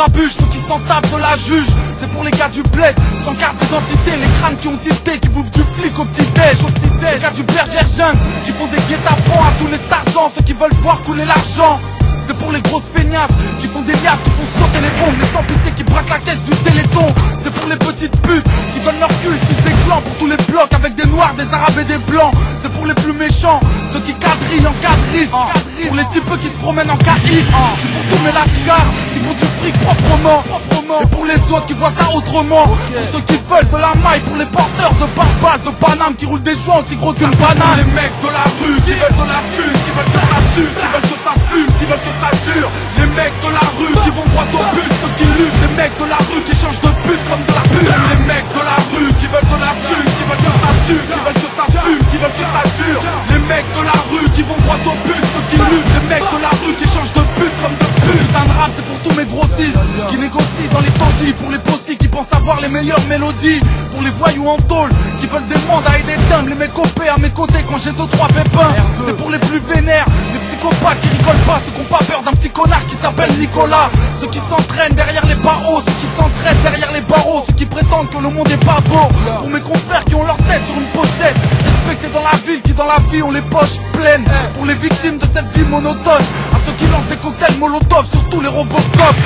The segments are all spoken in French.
grabuge, ceux qui s'en tapent de la juge. C'est pour les gars du bled, sans carte d'identité, les crânes qui ont tilté, qui bouffent du flic au petit-déj. Les gars du bergère jeune, qui font des guet-apens à tous les Tarzans, ceux qui veulent voir couler l'argent. C'est pour les grosses feignasses qui font des liasses, qui font sauter les bombes, les sans pitié qui braquent la caisse du Téléthon. C'est pour les petites putes qui donnent leur cul, sucent des clans pour tous les blocs avec des noirs, des arabes et des blancs. C'est pour les plus méchants, ceux qui quadrillent en quadrillent. Pour les types qui se promènent en KX. C'est pour tous mes lascars qui font du fric proprement. Et pour les autres qui voient ça autrement. Pour ceux qui veulent de la maille, pour les porteurs de barbares, de Paname qui roulent des joints aussi gros qu'une banane. Les mecs de la rue qui veulent de la thune, qui veulent que ça tue, qui veulent que ça fume, qui veulent que ça dure. Les mecs de la rue qui vont droit au but, ceux qui luttent. Les mecs de la rue qui changent de pute comme de la pute. Les mecs de la rue qui veulent de la thune, qui veulent que ça tue, qui veulent que ça fume, qui veulent que ça dure. Les mecs de la rue qui vont droit au but, ceux qui luttent. Les mecs de la rue qui changent de pute comme de pute. Putain de rap, c'est pour tous mes grossistes qui négocient dans les taudis. Pour les possis qui pensent avoir les meilleures mélodies. Pour les voyous en tôle qui veulent des mandats et des timbres. Les mecs OP à mes côtés quand j'ai 2-3 pépins. C'est pour les plus vénères, les psychopathes qui rigolent pas, ceux qui ont pas peur d'un petit connard qui s'appelle Nicolas. Ceux qui s'entraînent derrière les barreaux, ceux qui s'entraînent derrière les barreaux, ceux qui prétendent que le monde est pas beau. Pour mes confrères qui ont leur tête sur une pochette, respectés dans la ville, qui dans la vie ont les poches pleines. Pour les victimes de cette vie monotone, à ceux qui lancent des cocktails molotov sur tous les Robocop.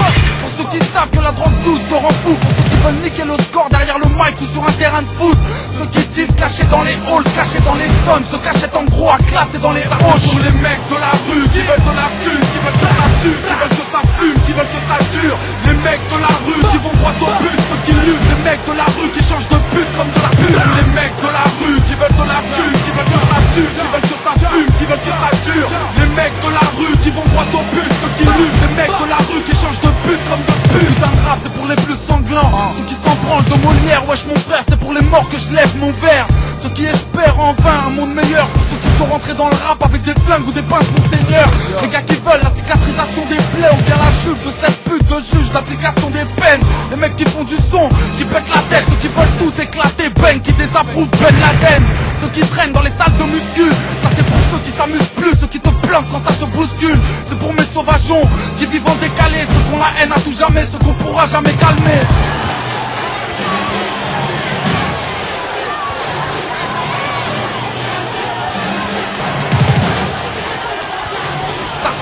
Pour ceux qui savent que la drogue douce te rend fou. Pour ceux qui veulent niquer le score derrière le mic ou sur un terrain de foot. Ceux qui tilent cachés dans les halls, cachés dans les zones, se cachent en gros à classer dans les halls. Pour les mecs de la rue qui veulent de la thune, qui veulent que ça tue, qui veulent que ça fume, qui veulent que ça dure. Les mecs de la rue qui vont droit au but, ceux qui luttent. Les mecs de la rue qui changent de pute comme de la pute. Les mecs de la rue qui veulent de la thune, qui veulent que ça tue, qui veulent que ça fume, qui veulent que ça dure. Les mecs de la rue qui vont droit au but, ceux qui luttent. Les mecs de la rue qui changent de pute comme de pute. Putain de rap, c'est pour les plus sanglants, ceux qui s'en branlent de Molière. Wesh mon frère, c'est pour les morts que je lève mon verre. Ceux qui espèrent en vain un monde meilleur. Pour ceux qui sont rentrés dans le rap avec des flingues ou des pinces, monseigneur. Les gars qui veulent la cicatrisation des plaies ou bien la chute de cette pute de juge d'application des peines. Les mecs qui font du son, qui pètent la tête. Ceux qui veulent tout éclater, bang, qui désapprouvent Ben Laden. Ceux qui traînent dans les salles de muscu, ça c'est pour ceux qui s'amusent plus. Ceux qui te plantent quand ça se bouscule, c'est pour mes sauvageons qui vivent en décalé. Ceux qui ont la haine à tout jamais, ceux qu'on pourra jamais calmer.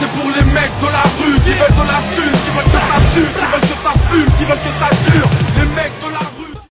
C'est pour les mecs de la rue qui veulent de la thune, qui veulent que ça tue, qui veulent que ça fume, qui veulent que ça dure.